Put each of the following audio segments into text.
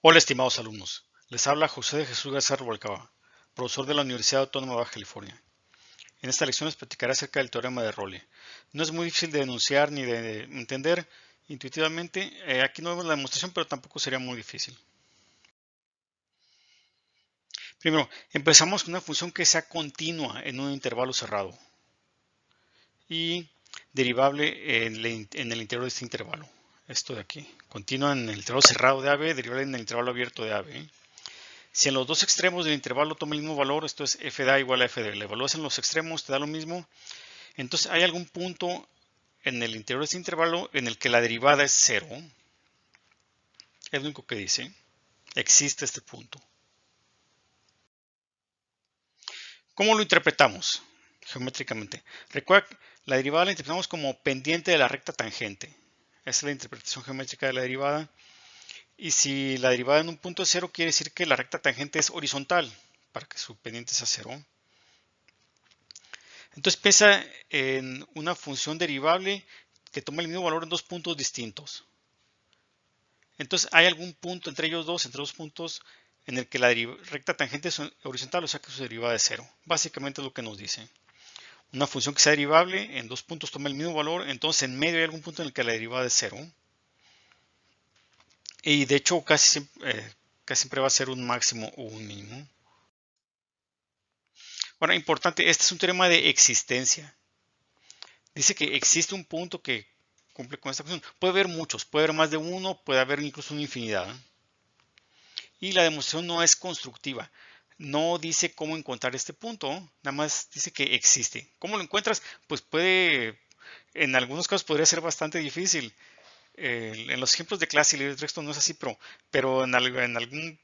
Hola, estimados alumnos. Les habla José de Jesús García Rubalcaba, profesor de la Universidad Autónoma de Baja California. En esta lección les platicaré acerca del teorema de Role. No es muy difícil de enunciar ni de entender intuitivamente. Aquí no vemos la demostración, pero tampoco sería muy difícil. Primero, empezamos con una función que sea continua en un intervalo cerrado y derivable en el interior de este intervalo. Esto de aquí. Continua en el intervalo cerrado de AB, derivable en el intervalo abierto de AB. Si en los dos extremos del intervalo toma el mismo valor, esto es f de a igual a f de b, le evalúas en los extremos, te da lo mismo, entonces hay algún punto en el interior de este intervalo en el que la derivada es cero, es lo único que dice, existe este punto. ¿Cómo lo interpretamos geométricamente? Recuerda que la derivada la interpretamos como pendiente de la recta tangente. Esa es la interpretación geométrica de la derivada. Y si la derivada en un punto es cero, quiere decir que la recta tangente es horizontal, para que su pendiente sea cero. Entonces piensa en una función derivable que toma el mismo valor en dos puntos distintos. Entonces hay algún punto entre ellos dos, entre dos puntos, en el que la recta tangente es horizontal, o sea que su derivada es cero. Básicamente es lo que nos dice. Una función que sea derivable en dos puntos toma el mismo valor, entonces en medio hay algún punto en el que la derivada es cero. Y de hecho casi siempre va a ser un máximo o un mínimo. Ahora, importante, este es un teorema de existencia. Dice que existe un punto que cumple con esta función. Puede haber muchos, puede haber más de uno, puede haber incluso una infinidad. Y la demostración no es constructiva. No dice cómo encontrar este punto, nada más dice que existe. ¿Cómo lo encuentras? Pues en algunos casos podría ser bastante difícil. En los ejemplos de clase y libros de texto no es así, pero en algún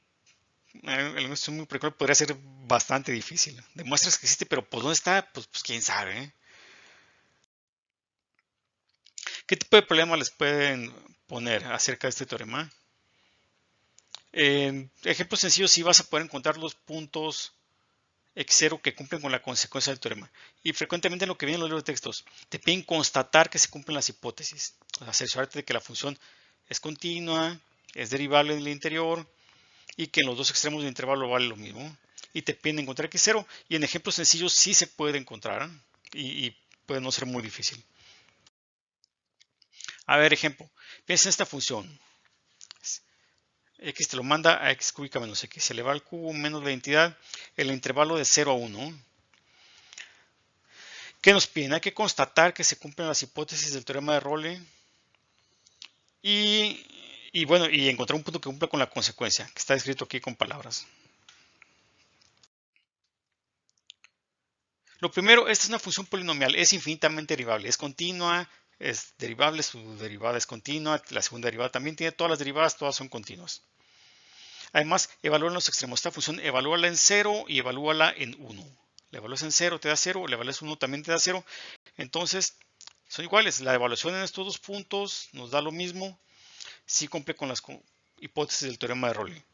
estudio muy particular podría ser bastante difícil. Demuestras que existe, pero ¿por dónde está? Pues quién sabe, ¿eh? ¿Qué tipo de problemas les pueden poner acerca de este teorema? En ejemplos sencillos sí vas a poder encontrar los puntos x0 que cumplen con la consecuencia del teorema. Y frecuentemente en lo que viene en los libros de textos, te piden constatar que se cumplen las hipótesis. O sea, cerciorarte de que la función es continua, es derivable en el interior y que en los dos extremos del intervalo vale lo mismo. Y te piden encontrar x0 y en ejemplos sencillos sí se puede encontrar y puede no ser muy difícil. A ver, ejemplo, piensa en esta función. X te lo manda a x cúbica menos x. Se le va al cubo menos la entidad en el intervalo de 0 a 1. ¿Qué nos piden? Hay que constatar que se cumplen las hipótesis del teorema de Role y, y encontrar un punto que cumpla con la consecuencia, que está escrito aquí con palabras. Lo primero, esta es una función polinomial, es infinitamente derivable, es continua, es derivable, su derivada es continua, la segunda derivada también tiene todas las derivadas, todas son continuas. Además, evalúan los extremos. Esta función evalúala en 0 y evalúala en 1. La evalúas en 0, te da 0, la evalúas en 1, también te da 0. Entonces, son iguales. La evaluación en estos dos puntos nos da lo mismo si cumple con las hipótesis del teorema de Role.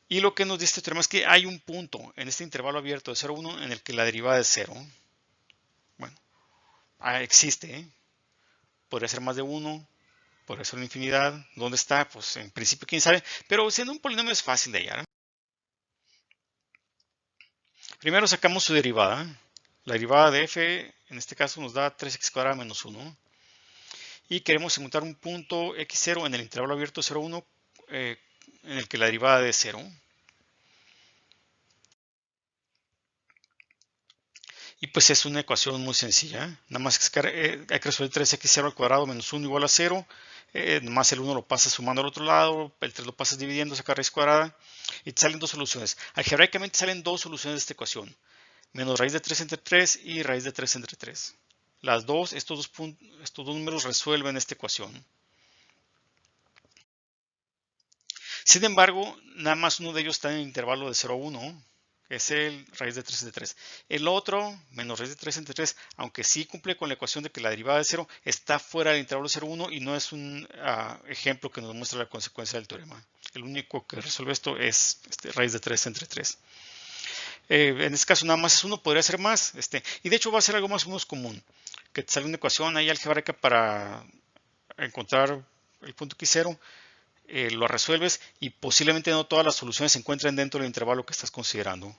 Y lo que nos dice este teorema es que hay un punto en este intervalo abierto de 0 a 1 en el que la derivada es 0. Bueno, existe. Podría ser más de 1, podría ser una infinidad. ¿Dónde está? Pues en principio quién sabe. Pero siendo un polinomio es fácil de hallar. Primero sacamos su derivada. La derivada de f, en este caso, nos da 3x cuadrada menos 1. Y queremos encontrar un punto x0 en el intervalo abierto 0, 1, en el que la derivada es 0. Y pues es una ecuación muy sencilla. Nada más hay que resolver 3x0 al cuadrado menos 1 igual a 0. Más el 1 lo pasas sumando al otro lado, el 3 lo pasas dividiendo, sacar raíz cuadrada. Y te salen dos soluciones. Algebraicamente salen dos soluciones de esta ecuación. Menos raíz de 3 entre 3 y raíz de 3 entre 3. Estos dos números resuelven esta ecuación. Sin embargo, nada más uno de ellos está en el intervalo de 0 a 1, es el raíz de 3 entre 3. El otro, menos raíz de 3 entre 3, aunque sí cumple con la ecuación de que la derivada de 0, está fuera del intervalo 0 a 1 y no es un ejemplo que nos muestra la consecuencia del teorema. El único que resuelve esto es raíz de 3 entre 3. En este caso nada más es uno, podría ser más. Y de hecho va a ser algo más o menos común, que te sale una ecuación ahí algebraica para encontrar el punto x0 lo resuelves y posiblemente no todas las soluciones se encuentren dentro del intervalo que estás considerando.